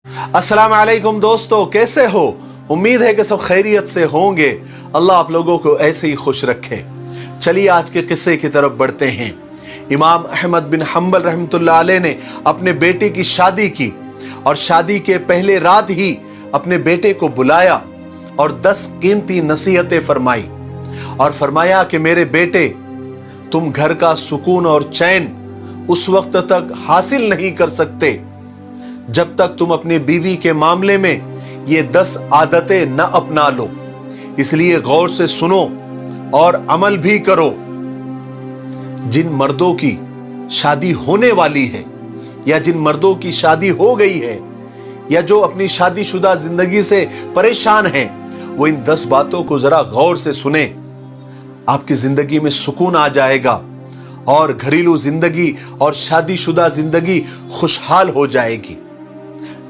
अस्सलाम वालेकुम दोस्तों, कैसे हो? उम्मीद है कि सब खैरियत से होंगे। अल्लाह आप लोगों को ऐसे ही खुश रखे। चलिए आज के किस्से की तरफ बढ़ते हैं। इमाम अहमद बिन हम्बल रहमतुल्लाह अलैह ने अपने बेटे की शादी की और शादी के पहले रात ही अपने बेटे को बुलाया और 10 कीमती नसीहतें फरमाई और फरमाया कि मेरे बेटे, तुम घर का सुकून और चैन उस वक्त तक हासिल नहीं कर सकते जब तक तुम अपनी बीवी के मामले में ये 10 आदतें न अपना लो। इसलिए गौर से सुनो और अमल भी करो। जिन मर्दों की शादी होने वाली है या जिन मर्दों की शादी हो गई है या जो अपनी शादीशुदा जिंदगी से परेशान हैं, वो इन 10 बातों को जरा गौर से सुने। आपकी जिंदगी में सुकून आ जाएगा और घरेलू जिंदगी और शादीशुदा जिंदगी खुशहाल हो जाएगी।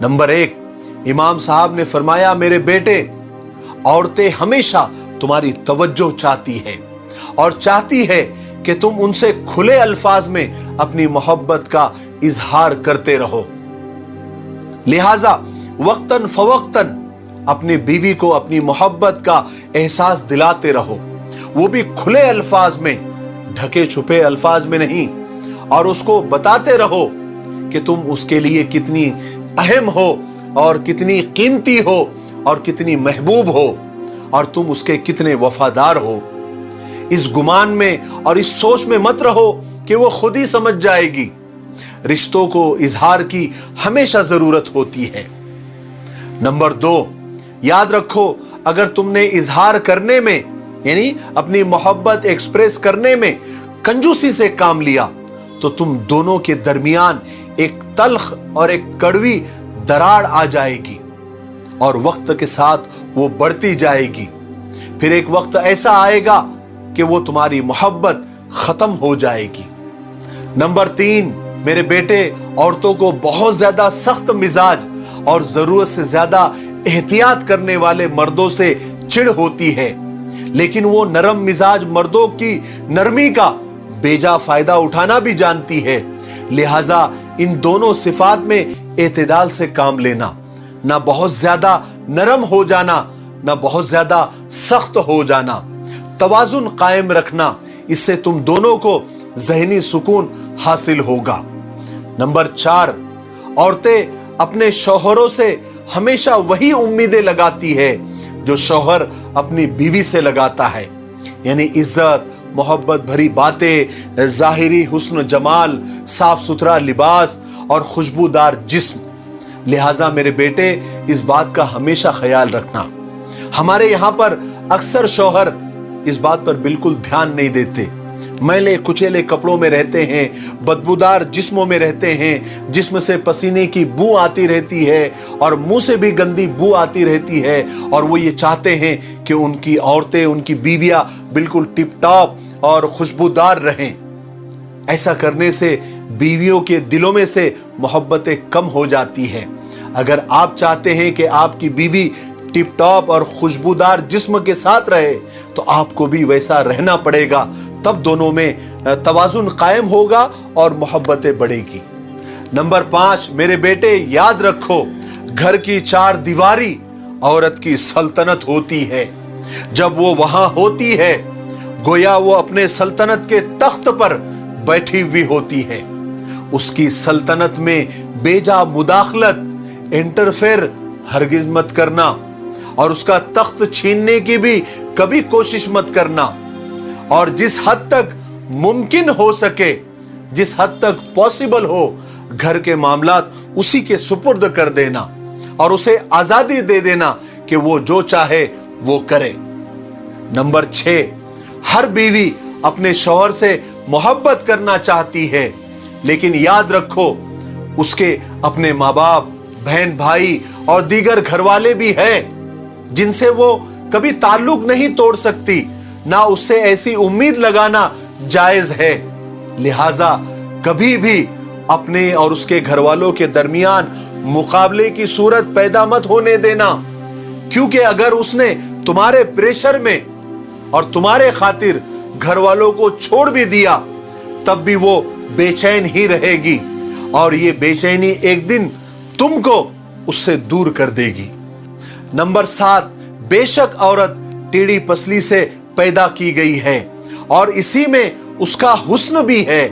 नंबर 1, इमाम साहब ने फरमाया, मेरे बेटे, औरतें हमेशा तुम्हारी तवज्जो चाहती है और चाहती है कि तुम उनसे खुले अल्फाज में अपनी मोहब्बत का इजहार करते रहो। लिहाजा वक्तन फवक्तन अपनी बीवी को अपनी मोहब्बत का एहसास दिलाते रहो, वो भी खुले अल्फाज में, ढके छुपे अल्फाज में नहीं। और उसको बताते रहो कि तुम उसके लिए कितनी अहम हो और कितनी कीमती हो और कितनी महबूब हो और तुम उसके कितने वफादार हो। इस गुमान में और इस सोच में मत रहो कि वो खुद ही समझ जाएगी। रिश्तों को इजहार की हमेशा जरूरत होती है। नंबर 2, याद रखो, अगर तुमने इजहार करने में यानी अपनी मोहब्बत एक्सप्रेस करने में कंजूसी से काम लिया तो तुम दोनों के दरमियान एक तल्ख और एक कड़वी दरार आ जाएगी और वक्त के साथ वो बढ़ती जाएगी। फिर एक वक्त ऐसा आएगा कि वो तुम्हारी मोहब्बत खत्म हो जाएगी। नंबर 3, मेरे बेटे, औरतों को बहुत ज्यादा सख्त मिजाज और जरूरत से ज्यादा एहतियात करने वाले मर्दों से चिढ़ होती है, लेकिन वो नरम मिजाज मर्दों की नरमी का बेजा फायदा उठाना भी जानती है। लिहाजा इन दोनों सिफात में एतदाल से काम लेना, ना बहुत ज्यादा नरम हो जाना, ना बहुत ज्यादा सख्त हो जाना, तवाजुन कायम रखना। इससे तुम दोनों को ज़हनी सुकून हासिल होगा। नंबर 4, औरतें अपने शौहरों से हमेशा वही उम्मीदें लगाती है जो शौहर अपनी बीवी से लगाता है, यानी इज्जत, मोहब्बत भरी बातें, जाहिरी हुस्न जमाल, साफ सुथरा लिबास और खुशबूदार जिस्म। लिहाजा मेरे बेटे, इस बात का हमेशा ख्याल रखना। हमारे यहाँ पर अक्सर शौहर इस बात पर बिल्कुल ध्यान नहीं देते। मैले कुचेले कपड़ों में रहते हैं, बदबूदार जिस्मों में रहते हैं, जिस्म से पसीने की बू आती रहती है और मुंह से भी गंदी बू आती रहती है, और वो ये चाहते हैं कि उनकी औरतें, उनकी बीवियां बिल्कुल टिप टॉप और खुशबूदार रहें। ऐसा करने से बीवियों के दिलों में से मोहब्बतें कम हो जाती हैं। अगर आप चाहते हैं कि आपकी बीवी टिप टॉप और खुशबूदार जिस्म के साथ रहे तो आपको भी वैसा रहना पड़ेगा, तब दोनों में तवाजुन कायम होगा और मोहब्बतें बढ़ेगी। नंबर 5, मेरे बेटे, याद रखो, घर की 4 दीवारी औरत की सल्तनत होती है। जब वो वहां होती है गोया वो अपने सल्तनत के तख्त पर बैठी हुई होती है। उसकी सल्तनत में बेजा मुदाखलत, इंटरफेयर हरगिज मत करना और उसका तख्त छीनने की भी कभी कोशिश मत करना। और जिस हद तक मुमकिन हो सके, जिस हद तक पॉसिबल हो, घर के मामलात उसी के सुपुर्द कर देना और उसे आजादी दे देना कि वो जो चाहे वो करे। नंबर 6, हर बीवी अपने शौहर से मोहब्बत करना चाहती है, लेकिन याद रखो, उसके अपने माँ बाप, बहन भाई और दीगर घरवाले भी हैं जिनसे वो कभी ताल्लुक नहीं तोड़ सकती, ना उससे ऐसी उम्मीद लगाना जायज है। लिहाजा कभी भी अपने और उसके घरवालों के दरमियान मुकाबले की सूरत पैदा मत होने देना, क्योंकि अगर उसने तुम्हारे प्रेशर में और तुम्हारे खातिर घरवालों को छोड़ भी दिया तब भी वो बेचैन ही रहेगी और ये बेचैनी एक दिन तुमको उससे दूर कर देगी। नंबर 7, बेशक औरत टेढ़ी पसली से पैदा की गई है और इसी में उसका हुस्न भी है।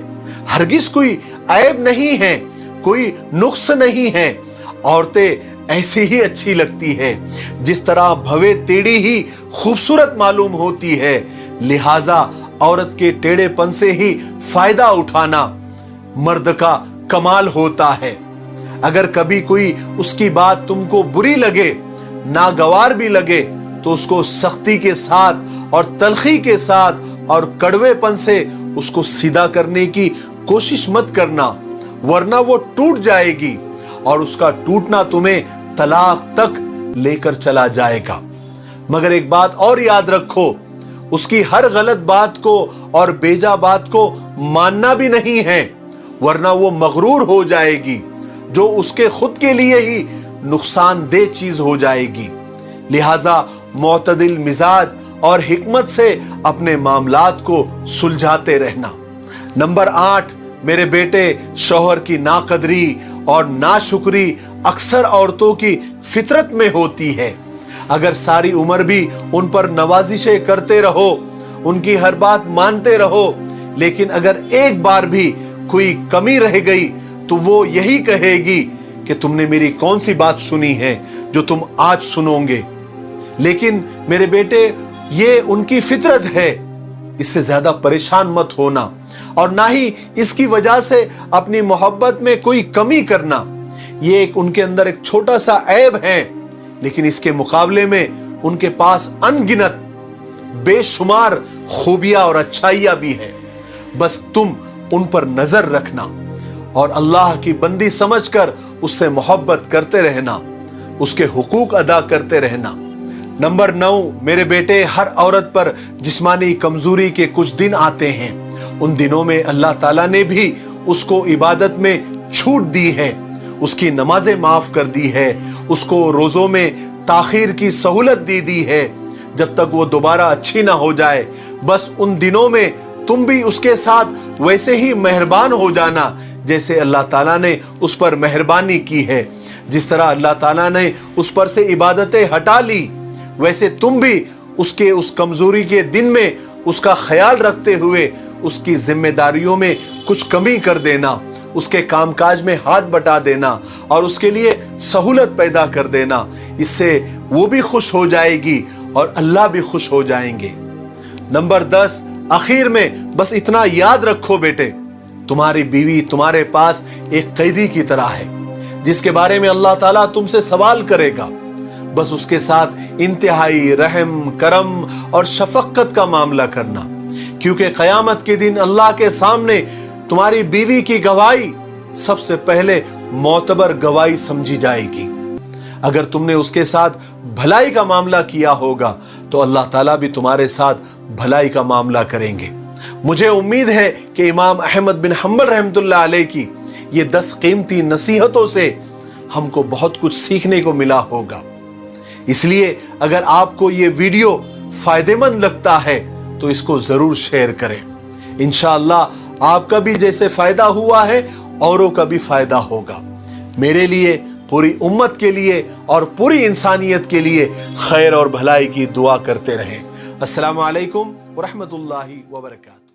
हरगिज कोई ऐब नहीं है, कोई नुक्स नहीं है। औरतें ऐसी ही अच्छी लगती है जिस तरह भवे टेढ़ी ही खूबसूरत मालूम होती है। लिहाजा औरत के टेढ़ेपन से ही फायदा उठाना मर्द का कमाल होता है। अगर कभी कोई उसकी बात तुमको बुरी लगे, नागवार भी लगे, तो उसको सख्ती के साथ और तलखी के साथ और कड़वेपन से उसको सीधा करने की कोशिश मत करना, वरना वो टूट जाएगी और उसका टूटना तुम्हें तलाक तक लेकर चला जाएगा। मगर एक बात और याद रखो, उसकी हर गलत बात को और बेजा बात को मानना भी नहीं है, वरना वो मगरूर हो जाएगी जो उसके खुद के लिए ही नुकसानदेह चीज हो जाएगी। लिहाजा मुअतदिल मिजाज और हिकमत से अपने मामलात को सुलझाते रहना। नंबर 8, मेरे बेटे, शौहर की नाकदरी और नाशुक्री अक्सर औरतों की फितरत में होती है। अगर सारी उम्र भी उन पर नवाजिशें करते रहो, उनकी हर बात मानते रहो, लेकिन अगर एक बार भी कोई कमी रह गई तो वो यही कहेगी कि तुमने मेरी कौन सी बात सुनी है जो तुम आज सुनोगे। लेकिन मेरे बेटे, ये उनकी फितरत है, इससे ज्यादा परेशान मत होना और ना ही इसकी वजह से अपनी मोहब्बत में कोई कमी करना। ये उनके अंदर एक छोटा सा ऐब है, लेकिन इसके मुकाबले में उनके पास अनगिनत बेशुमार खूबियां और अच्छाइयां भी है। बस तुम उन पर नजर रखना और अल्लाह की बंदी समझकर उससे मोहब्बत करते रहना, उसके हुकूक अदा करते रहना। नंबर 9, मेरे बेटे, हर औरत पर जिस्मानी कमजोरी के कुछ दिन आते हैं। उन दिनों में अल्लाह ताला ने भी उसको इबादत में छूट दी है, उसकी नमाजें माफ कर दी है, उसको रोजों में ताखीर की सहूलत दे दी है जब तक वो दोबारा अच्छी ना हो जाए। बस उन दिनों में तुम भी उसके साथ वैसे ही मेहरबान हो जाना जैसे अल्लाह ताला ने उस पर मेहरबानी की है। जिस तरह अल्लाह ताला ने उस पर से इबादतें हटा ली, वैसे तुम भी उसके उस कमजोरी के दिन में उसका ख्याल रखते हुए उसकी जिम्मेदारियों में कुछ कमी कर देना, उसके कामकाज में हाथ बटा देना और उसके लिए सहूलत पैदा कर देना। इससे वो भी खुश हो जाएगी और अल्लाह भी खुश हो जाएंगे। नंबर 10, आखिर में बस इतना याद रखो बेटे, तुम्हारी बीवी तुम्हारे पास एक कैदी की तरह है जिसके बारे में अल्लाह ताला तुमसे सवाल करेगा। बस उसके साथ इंतहाई रहम, करम और शफकत का मामला करना, क्योंकि कयामत के दिन अल्लाह के सामने तुम्हारी बीवी की गवाही सबसे पहले मोतबर गवाही समझी जाएगी। अगर तुमने उसके साथ भलाई का मामला किया होगा तो अल्लाह ताला भी तुम्हारे साथ भलाई का मामला करेंगे। मुझे उम्मीद है कि इमाम अहमद बिन हम्बल रहमतुल्लाह अलैह की ये 10 कीमती नसीहतों से हमको बहुत कुछ सीखने को मिला होगा। इसलिए अगर आपको ये वीडियो फायदेमंद लगता है तो इसको जरूर शेयर करें। इंशाअल्लाह आपका भी जैसे फायदा हुआ है औरों का भी फायदा होगा। मेरे लिए, पूरी उम्मत के लिए और पूरी इंसानियत के लिए खैर और भलाई की दुआ करते रहें। अस्सलामु अलैकुम व रहमतुल्लाहि व बरकातहू।